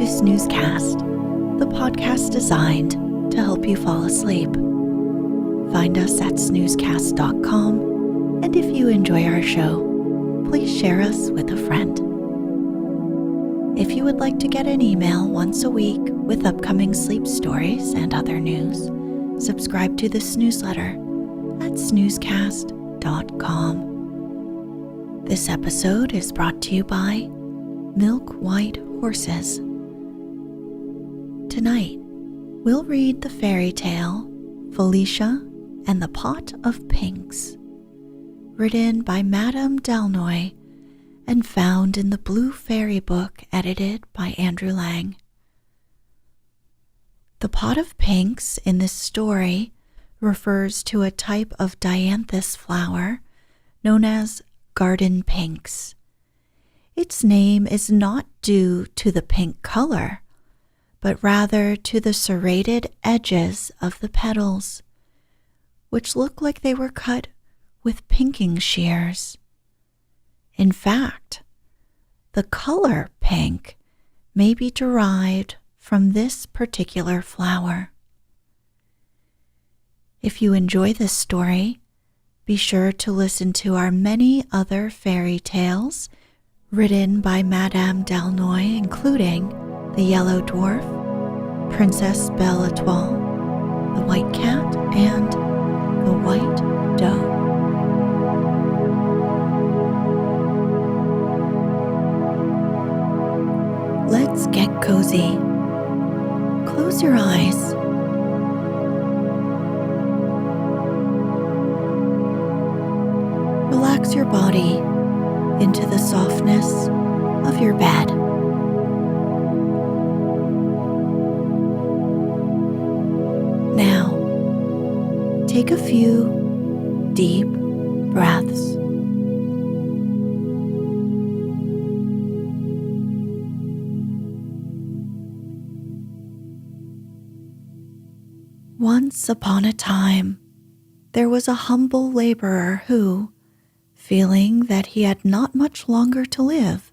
Snoozecast, the podcast designed to help you fall asleep. Find us at snoozecast.com, and if you enjoy our show, please share us with a friend. If you would like to get an email once a week with upcoming sleep stories and other news, subscribe to this newsletter at snoozecast.com. This episode is brought to you by Milk White Horses. Tonight, we'll read the fairy tale Felicia and the Pot of Pinks, written by Madame Delnoy and found in the Blue Fairy Book edited by Andrew Lang. The pot of pinks in this story refers to a type of dianthus flower known as garden pinks. Its name is not due to the pink color, but rather to the serrated edges of the petals, which look like they were cut with pinking shears. In fact, the color pink may be derived from this particular flower. If you enjoy this story, be sure to listen to our many other fairy tales written by Madame Delnoy, including The Yellow Dwarf, Princess Belle-Etoile, The White Cat, and The White Doe. Let's get cozy. Close your eyes. Relax your body into the softness of your bed. Now, take a few deep breaths. Once upon a time, there was a humble laborer who, feeling that he had not much longer to live,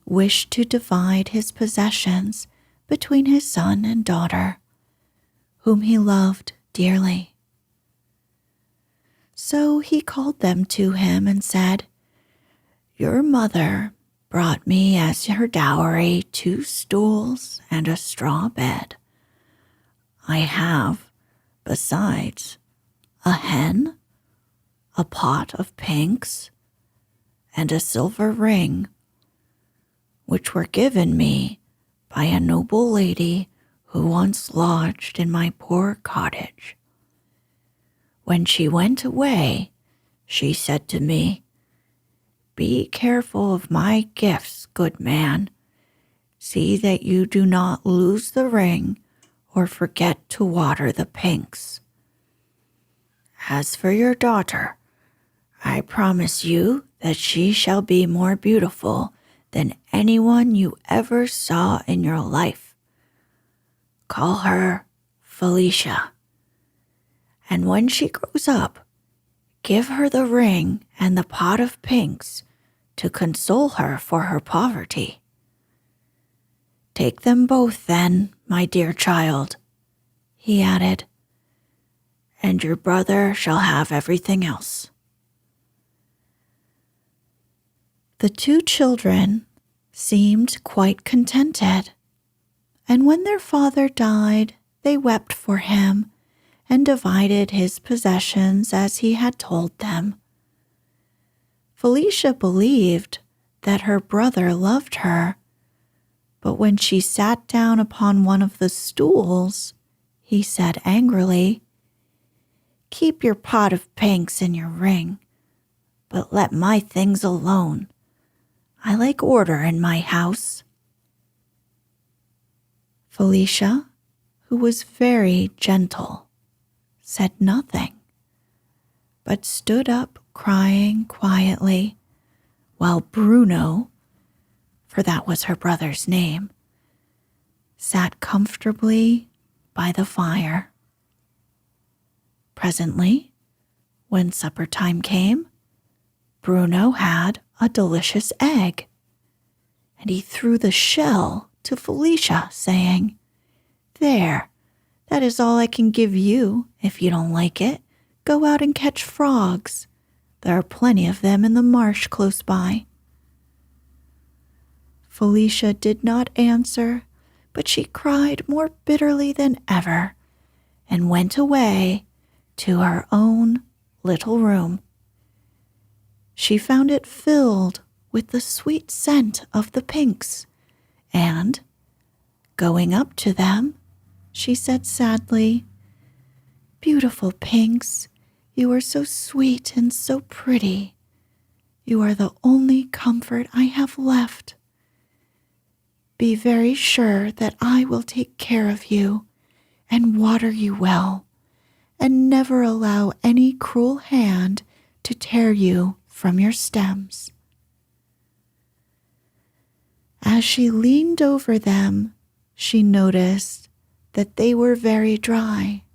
wished to divide his possessions between his son and daughter, whom he loved dearly. So he called them to him and said, "Your mother brought me as her dowry 2 stools and a straw bed. I have, besides, a hen, a pot of pinks, and a silver ring, which were given me by a noble lady who once lodged in my poor cottage. When she went away, she said to me, 'Be careful of my gifts, good man. See that you do not lose the ring or forget to water the pinks. As for your daughter, I promise you that she shall be more beautiful than anyone you ever saw in your life. Call her Felicia. And when she grows up, give her the ring and the pot of pinks to console her for her poverty. Take them both then, my dear child," he added, "and your brother shall have everything else." The 2 children seemed quite contented, and when their father died, they wept for him and divided his possessions as he had told them. Felicia believed that her brother loved her, but when she sat down upon one of the stools, he said angrily, "Keep your pot of pinks and your ring, but let my things alone. I like order in my house." Felicia, who was very gentle, said nothing, but stood up crying quietly, while Bruno, for that was her brother's name, sat comfortably by the fire. Presently, when supper time came, Bruno had a delicious egg, and he threw the shell to Felicia, saying, "There, that is all I can give you. If you don't like it, go out and catch frogs. There are plenty of them in the marsh close by." Felicia did not answer, but she cried more bitterly than ever and went away to her own little room. She found it filled with the sweet scent of the pinks, and, going up to them, she said sadly, "Beautiful pinks, you are so sweet and so pretty. You are the only comfort I have left. Be very sure that I will take care of you and water you well, and never allow any cruel hand to tear you from your stems." As she leaned over them, she noticed that they were very dry.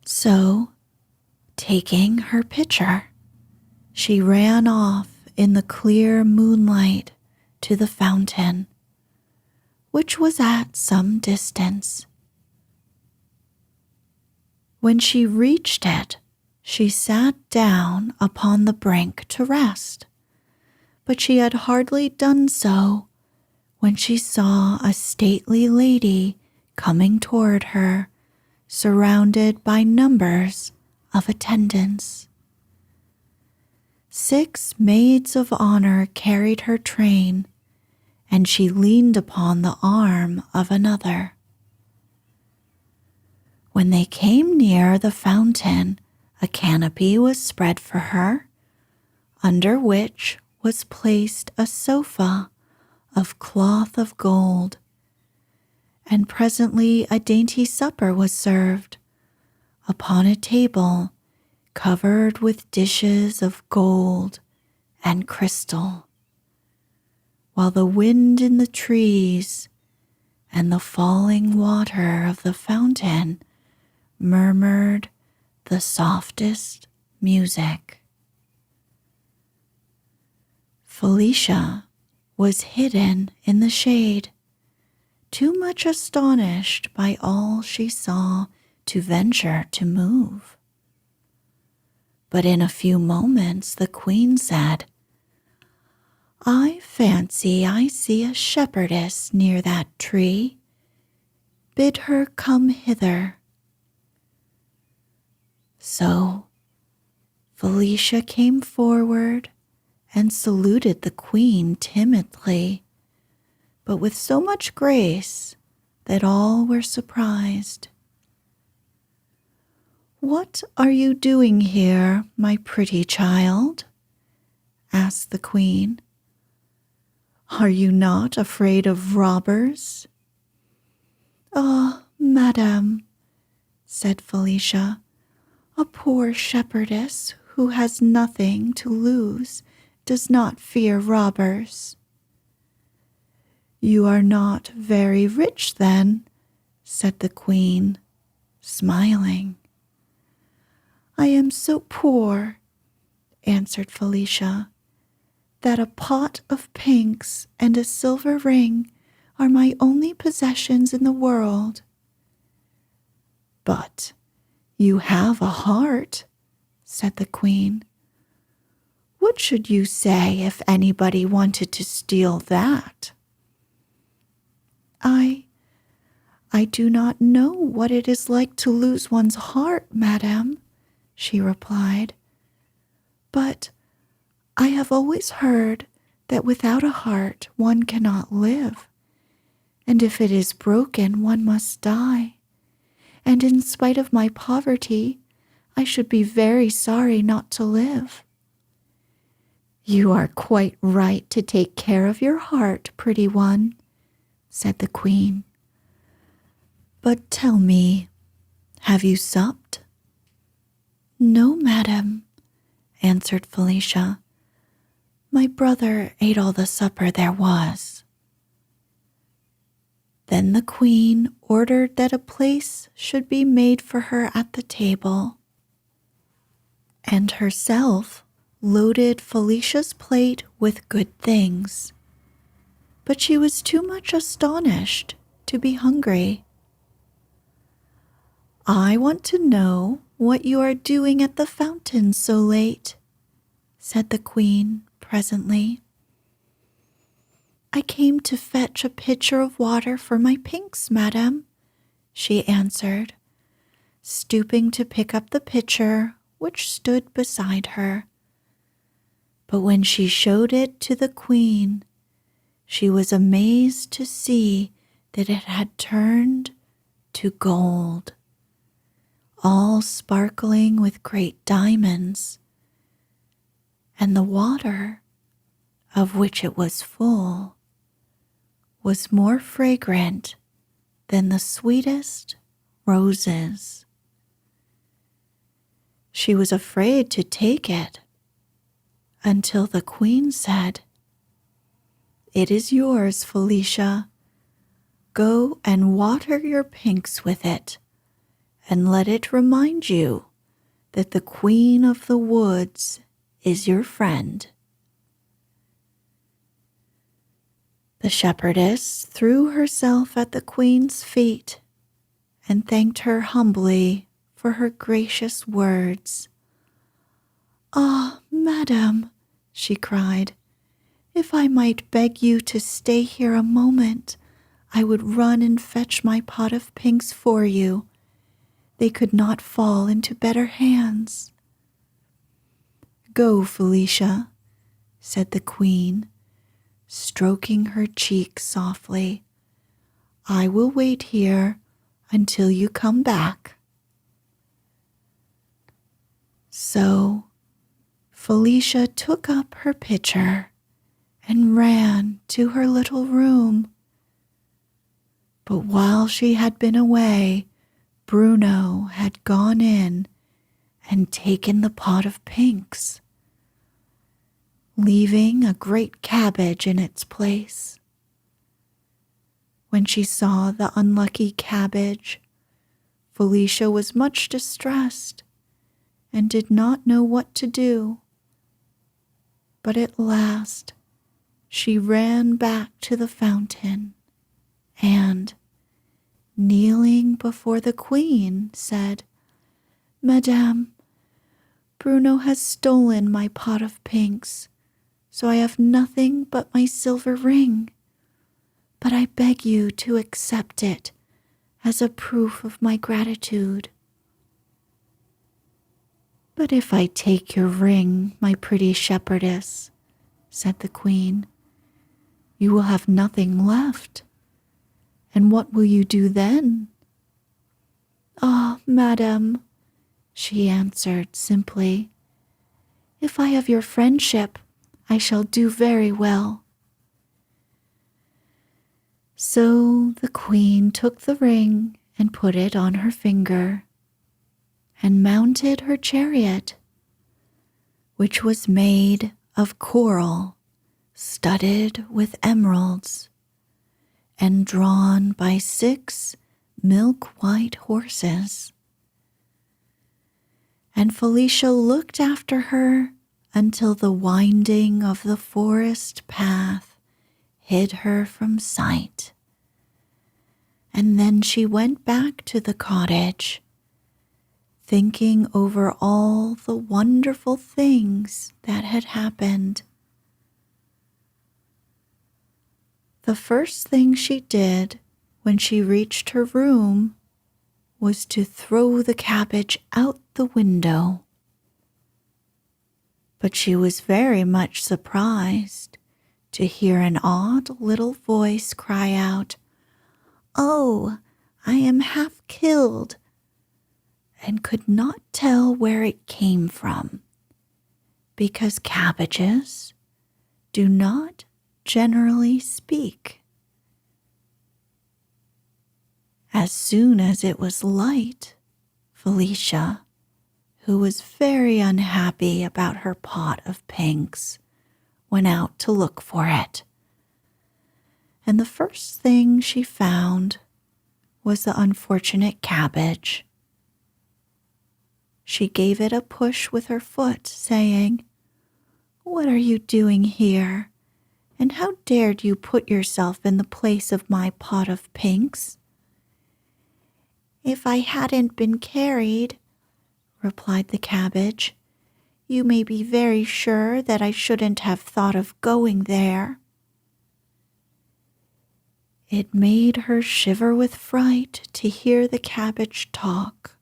So, taking her pitcher, she ran off in the clear moonlight to the fountain, which was at some distance. When she reached it, she sat down upon the brink to rest, but she had hardly done so when she saw a stately lady coming toward her, surrounded by numbers of attendants. 6 maids of honor carried her train, and she leaned upon the arm of another. When they came near the fountain, a canopy was spread for her, under which was placed a sofa of cloth of gold, and presently a dainty supper was served upon a table covered with dishes of gold and crystal, while the wind in the trees and the falling water of the fountain murmured the softest music. Felicia was hidden in the shade, too much astonished by all she saw to venture to move. But in a few moments the queen said, "I fancy I see a shepherdess near that tree. Bid her come hither." So Felicia came forward and saluted the queen timidly, but with so much grace that all were surprised. "What are you doing here, my pretty child?" asked the queen. "Are you not afraid of robbers?" "Ah, madam," said Felicia, "a poor shepherdess who has nothing to lose does not fear robbers." "You are not very rich, then," said the queen, smiling. "I am so poor," answered Felicia, "that a pot of pinks and a silver ring are my only possessions in the world." "But you have a heart," said the queen. "What should you say if anybody wanted to steal that?" I do not know what it is like to lose one's heart, madam," she replied. "But I have always heard that without a heart one cannot live, and if it is broken one must die. And in spite of my poverty, I should be very sorry not to live." "You are quite right to take care of your heart, pretty one," said the queen. "But tell me, have you supped?" "No, madam," answered Felicia. "My brother ate all the supper there was." Then the queen ordered that a place should be made for her at the table, and herself loaded Felicia's plate with good things. but she was too much astonished to be hungry. "I want to know what you are doing at the fountain so late," said the queen presently. "I came to fetch a pitcher of water for my pinks, madam," she answered, stooping to pick up the pitcher which stood beside her. But when she showed it to the queen, she was amazed to see that it had turned to gold, all sparkling with great diamonds, and the water, of which it was full, was more fragrant than the sweetest roses. She was afraid to take it until the queen said, "It is yours, Felicia. Go and water your pinks with it, and let it remind you that the queen of the woods is your friend." The shepherdess threw herself at the queen's feet and thanked her humbly for her gracious words. "Ah, madam," she cried, "if I might beg you to stay here a moment, I would run and fetch my pot of pinks for you. They could not fall into better hands." "Go, Felicia," said the queen, stroking her cheek softly. "I will wait here until you come back." So Felicia took up her pitcher and ran to her little room. But while she had been away, Bruno had gone in and taken the pot of pinks, leaving a great cabbage in its place. When she saw the unlucky cabbage, Felicia was much distressed and did not know what to do. But at last she ran back to the fountain and, kneeling before the queen, said, "Madame, Bruno has stolen my pot of pinks, so I have nothing but my silver ring. But I beg you to accept it as a proof of my gratitude." "But if I take your ring, my pretty shepherdess," said the queen, "you will have nothing left. And what will you do then?" "Ah, madam," she answered simply, "if I have your friendship, I shall do very well." So the queen took the ring and put it on her finger, and mounted her chariot, which was made of coral studded with emeralds, and drawn by 6 milk-white horses. And Felicia looked after her until the winding of the forest path hid her from sight. And then she went back to the cottage, thinking over all the wonderful things that had happened. The first thing she did when she reached her room was to throw the cabbage out the window. But she was very much surprised to hear an odd little voice cry out, "Oh, I am half killed," and could not tell where it came from, because cabbages do not generally speak. As soon as it was light, Felicia, who was very unhappy about her pot of pinks, went out to look for it. And the first thing she found was the unfortunate cabbage. She gave it a push with her foot, saying, "What are you doing here? And how dared you put yourself in the place of my pot of pinks?" "If I hadn't been carried," replied the cabbage, "you may be very sure that I shouldn't have thought of going there." It made her shiver with fright to hear the cabbage talk.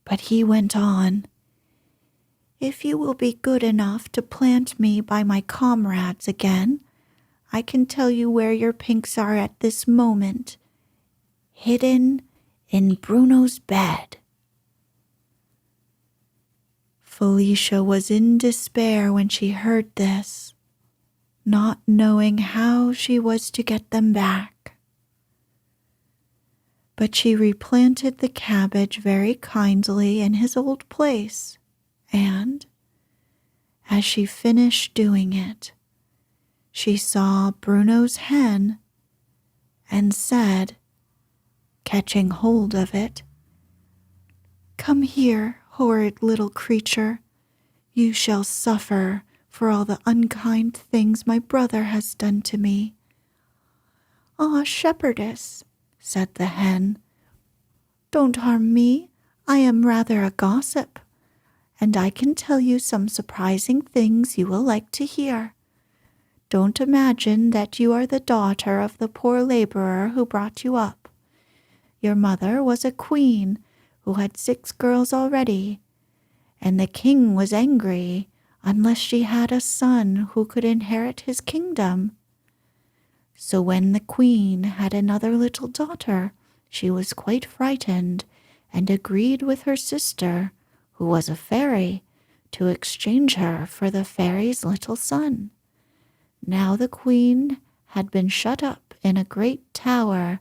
But he went on, "If you will be good enough to plant me by my comrades again, I can tell you where your pinks are at this moment, hidden in Bruno's bed." Felicia was in despair when she heard this, not knowing how she was to get them back. But she replanted the cabbage very kindly in his old place, and, as she finished doing it, she saw Bruno's hen and said, catching hold of it, "Come here, horrid little creature. You shall suffer for all the unkind things my brother has done to me." "Ah, shepherdess," said the hen, "don't harm me. I am rather a gossip, and I can tell you some surprising things you will like to hear. Don't imagine that you are the daughter of the poor laborer who brought you up. Your mother was a queen who had 6 girls already, and the king was angry unless she had a son who could inherit his kingdom. So when the queen had another little daughter, she was quite frightened and agreed with her sister, who was a fairy, to exchange her for the fairy's little son. Now the queen had been shut up in a great tower,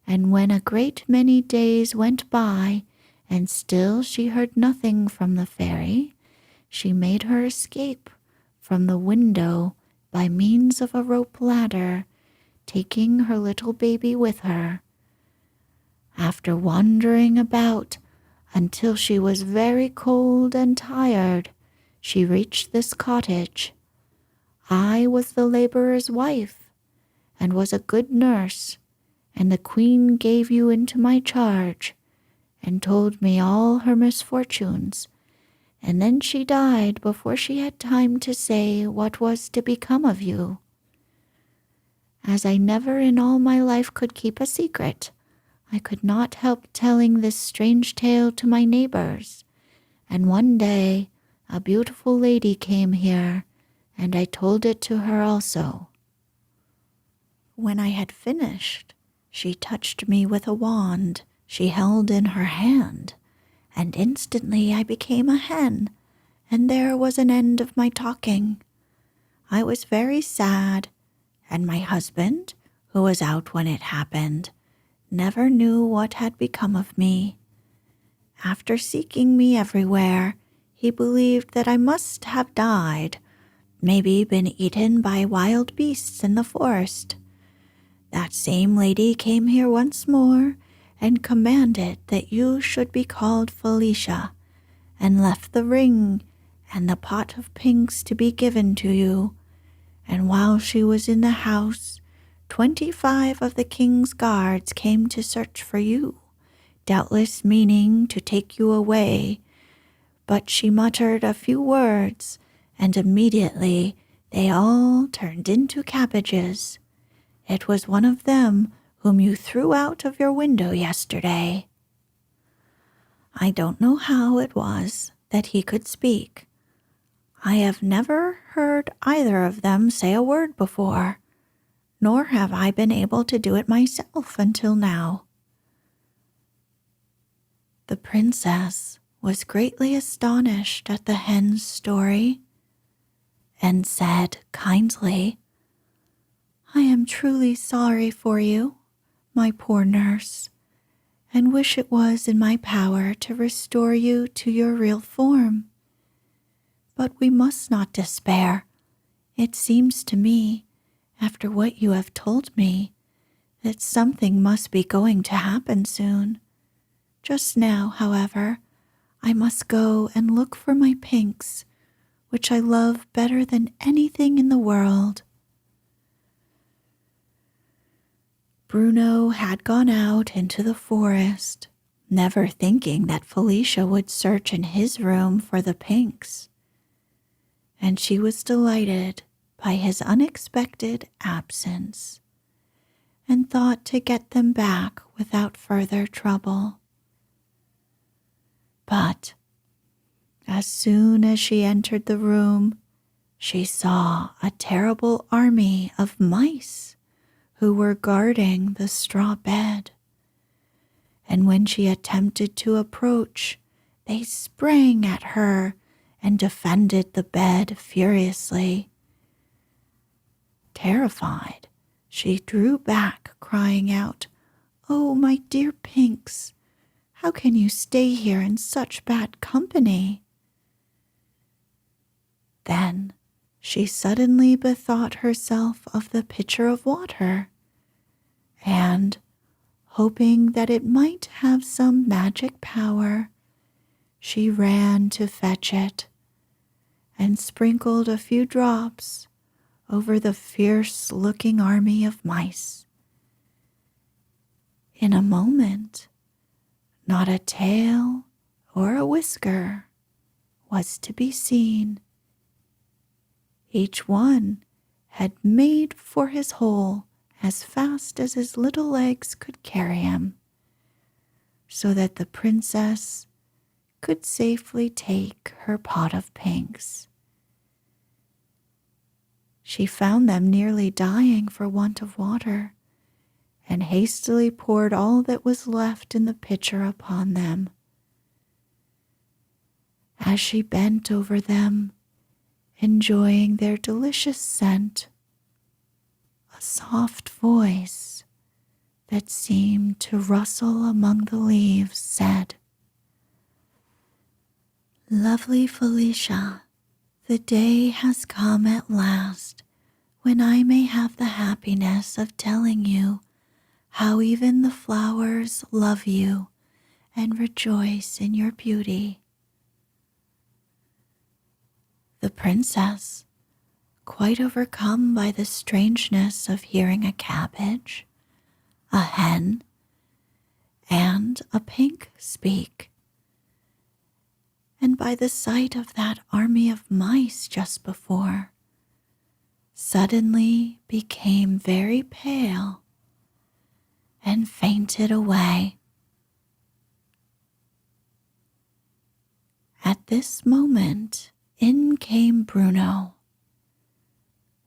and when a great many days went by and still she heard nothing from the fairy, she made her escape from the window by means of a rope ladder, taking her little baby with her. After wandering about until she was very cold and tired, she reached this cottage. I was the laborer's wife, and was a good nurse, and the queen gave you into my charge, and told me all her misfortunes, and then she died before she had time to say what was to become of you. As I never in all my life could keep a secret, I could not help telling this strange tale to my neighbors, and one day a beautiful lady came here, and I told it to her also. When I had finished, she touched me with a wand she held in her hand, and instantly I became a hen, and there was an end of my talking. I was very sad, and my husband, who was out when it happened, never knew what had become of me. After seeking me everywhere, he believed that I must have died, maybe been eaten by wild beasts in the forest. That same lady came here once more and commanded that you should be called Felicia, and left the ring and the pot of pinks to be given to you. And while she was in the house, 25 of the king's guards came to search for you, doubtless meaning to take you away. But she muttered a few words, and immediately they all turned into cabbages. It was one of them whom you threw out of your window yesterday." I don't know how it was that he could speak. I have never heard either of them say a word before, nor have I been able to do it myself until now. The princess was greatly astonished at the hen's story, and said kindly, "I am truly sorry for you, my poor nurse, and wish it was in my power to restore you to your real form. But we must not despair. It seems to me, after what you have told me, that something must be going to happen soon. Just now, however, I must go and look for my pinks, which I love better than anything in the world." Bruno had gone out into the forest, never thinking that Felicia would search in his room for the pinks, and she was delighted by his unexpected absence and thought to get them back without further trouble. But as soon as she entered the room, she saw a terrible army of mice who were guarding the straw bed, and when she attempted to approach, they sprang at her and defended the bed furiously. Terrified, she drew back, crying out, "Oh, my dear pinks, how can you stay here in such bad company?" Then she suddenly bethought herself of the pitcher of water, and, hoping that it might have some magic power, she ran to fetch it and sprinkled a few drops over the fierce-looking army of mice. In a moment, not a tail or a whisker was to be seen. Each one had made for his hole as fast as his little legs could carry him, so that the princess could safely take her pot of pinks. She found them nearly dying for want of water, and hastily poured all that was left in the pitcher upon them. As she bent over them, enjoying their delicious scent, a soft voice that seemed to rustle among the leaves said, "Lovely Felicia, the day has come at last when I may have the happiness of telling you how even the flowers love you and rejoice in your beauty." The princess, quite overcome by the strangeness of hearing a cabbage, a hen, and a pink speak, and by the sight of that army of mice just before, suddenly became very pale and fainted away. At this moment, in came Bruno.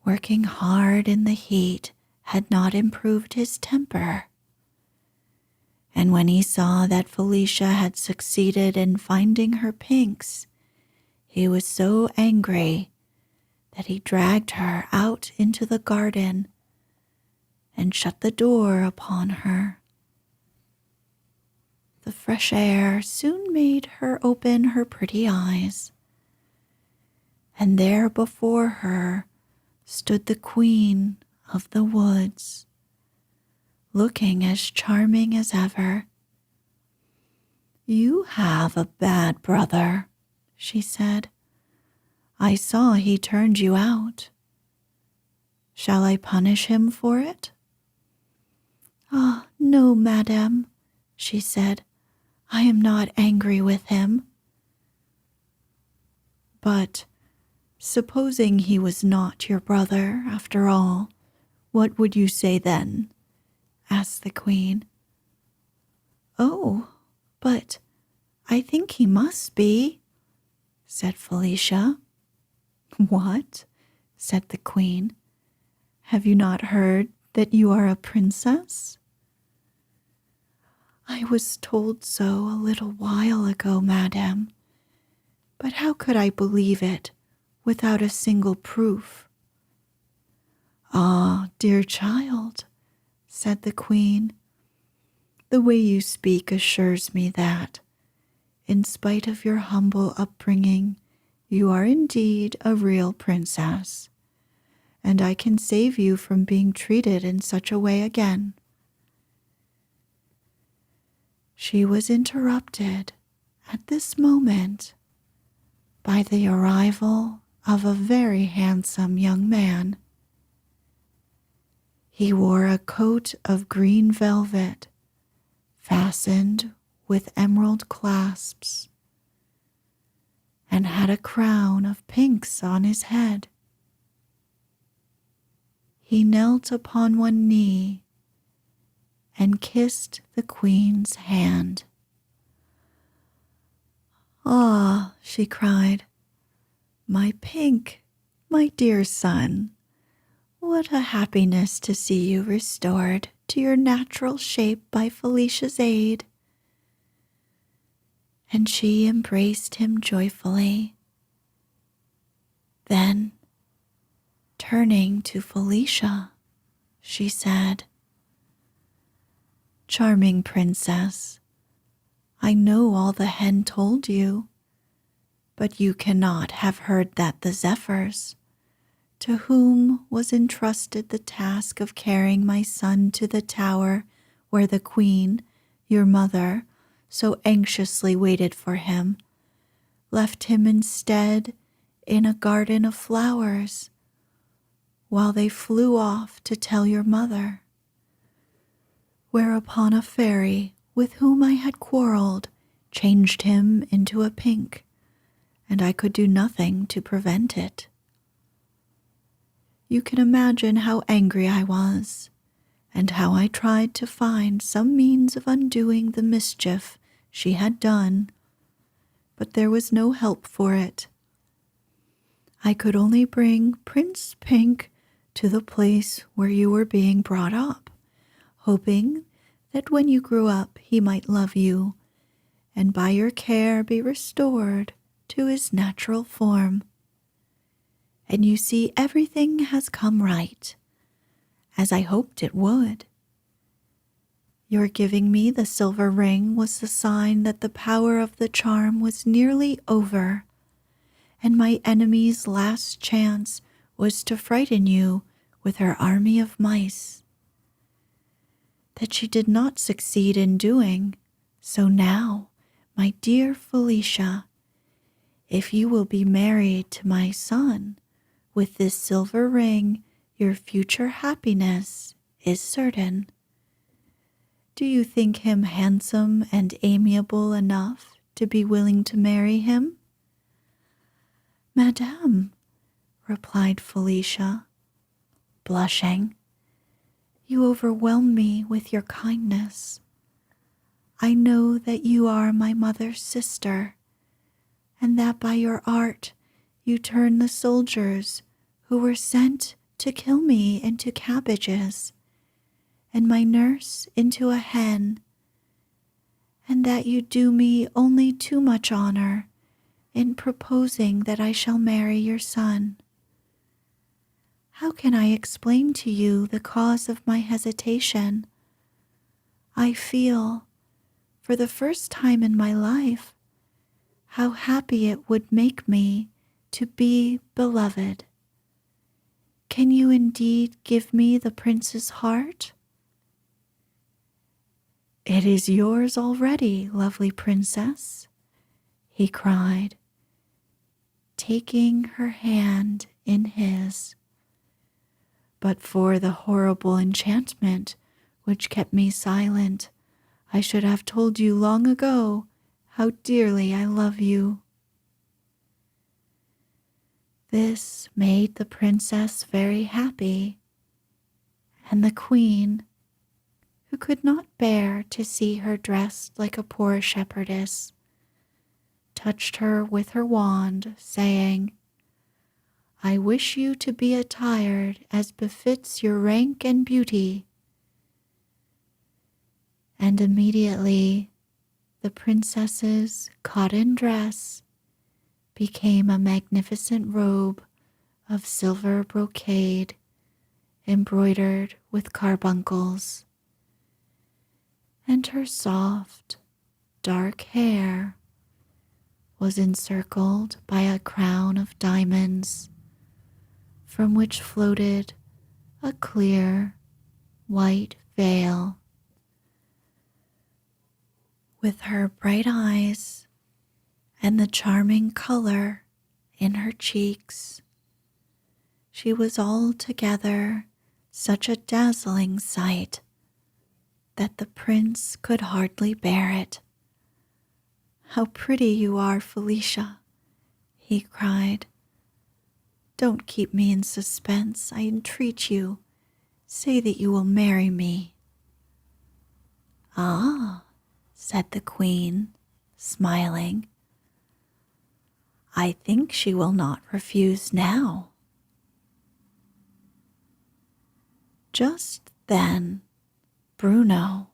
Working hard in the heat had not improved his temper, and when he saw that Felicia had succeeded in finding her pinks, he was so angry that he dragged her out into the garden and shut the door upon her. The fresh air soon made her open her pretty eyes, and there before her stood the queen of the woods, looking as charming as ever. "You have a bad brother," she said. "I saw he turned you out. Shall I punish him for it?" "Ah, no, madame," she said. "I am not angry with him." "But supposing he was not your brother after all, what would you say then?" asked the queen. "Oh, but I think he must be," said Felicia. "What?" said the queen. "Have you not heard that you are a princess?" "I was told so a little while ago, madame, but how could I believe it without a single proof?" "Ah, dear child," said the queen, "the way you speak assures me that, in spite of your humble upbringing, you are indeed a real princess, and I can save you from being treated in such a way again." She was interrupted at this moment by the arrival of a very handsome young man. He wore a coat of green velvet, fastened with emerald clasps, and had a crown of pinks on his head. He knelt upon one knee and kissed the queen's hand. "Ah," she cried, "my pink, my dear son, what a happiness to see you restored to your natural shape by Felicia's aid." And she embraced him joyfully. Then, turning to Felicia, she said, "Charming princess, I know all the hen told you, but you cannot have heard that the zephyrs, to whom was entrusted the task of carrying my son to the tower where the queen, your mother, so anxiously waited for him, left him instead in a garden of flowers, while they flew off to tell your mother. Whereupon a fairy with whom I had quarreled changed him into a pink, and I could do nothing to prevent it. You can imagine how angry I was, and how I tried to find some means of undoing the mischief she had done, but there was no help for it. I could only bring Prince Pink to the place where you were being brought up, hoping that when you grew up he might love you, and by your care be restored to his natural form. And you see, everything has come right, as I hoped it would. Your giving me the silver ring was the sign that the power of the charm was nearly over, and my enemy's last chance was to frighten you with her army of mice. That she did not succeed in doing, so now, my dear Felicia, if you will be married to my son, with this silver ring, your future happiness is certain. Do you think him handsome and amiable enough to be willing to marry him?" "Madame," replied Felicia, blushing, "you overwhelm me with your kindness. I know that you are my mother's sister, and that by your art you turn the soldiers who were sent to kill me into cabbages, and my nurse into a hen, and that you do me only too much honor in proposing that I shall marry your son. How can I explain to you the cause of my hesitation? I feel, for the first time in my life, how happy it would make me to be beloved. Can you indeed give me the prince's heart?" "It is yours already, lovely princess," he cried, taking her hand in his. "But for the horrible enchantment which kept me silent, I should have told you long ago how dearly I love you." This made the princess very happy, and the queen, who could not bear to see her dressed like a poor shepherdess, touched her with her wand, saying, "I wish you to be attired as befits your rank and beauty." And immediately the princess's cotton dress became a magnificent robe of silver brocade embroidered with carbuncles, and her soft, dark hair was encircled by a crown of diamonds, from which floated a clear, white veil. With her bright eyes and the charming color in her cheeks, she was altogether such a dazzling sight that the prince could hardly bear it. "How pretty you are, Felicia," he cried. "Don't keep me in suspense, I entreat you. Say that you will marry me." "Ah," said the queen, smiling, "I think she will not refuse now." Just then, Bruno,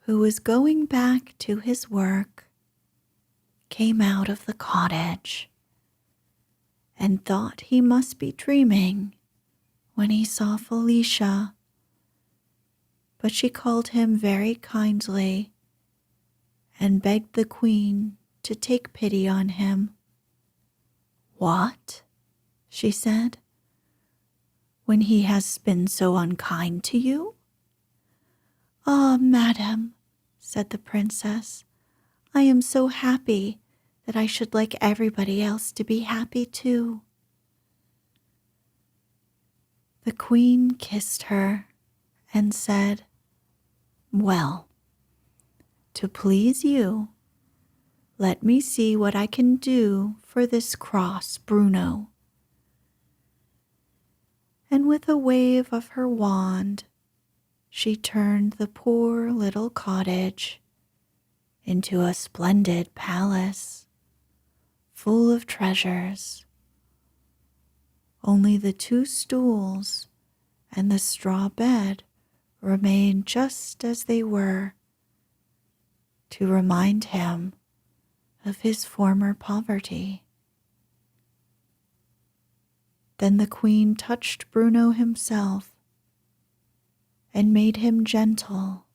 who was going back to his work, came out of the cottage and thought he must be dreaming when he saw Felicia, but she called him very kindly and begged the queen to take pity on him. "What?" she said, "when he has been so unkind to you?" "Ah, madam," said the princess, "I am so happy that I should like everybody else to be happy too." The queen kissed her and said, "Well, to please you, let me see what I can do for this cross Bruno." And with a wave of her wand, she turned the poor little cottage into a splendid palace full of treasures. Only the 2 stools and the straw bed remained just as they were, to remind him of his former poverty. Then the queen touched Bruno himself and made him gentle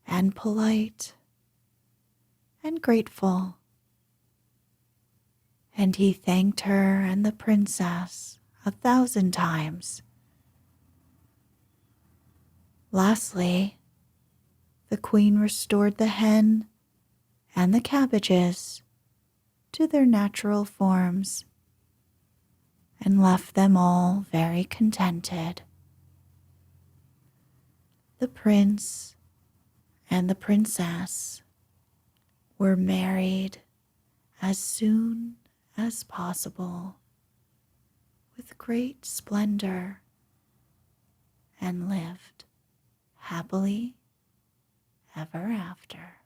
and polite and grateful, and he thanked her and the princess 1,000 times. Lastly, the queen restored the hen and the cabbages to their natural forms and left them all very contented. The prince and the princess were married as soon as possible with great splendor and lived happily ever after.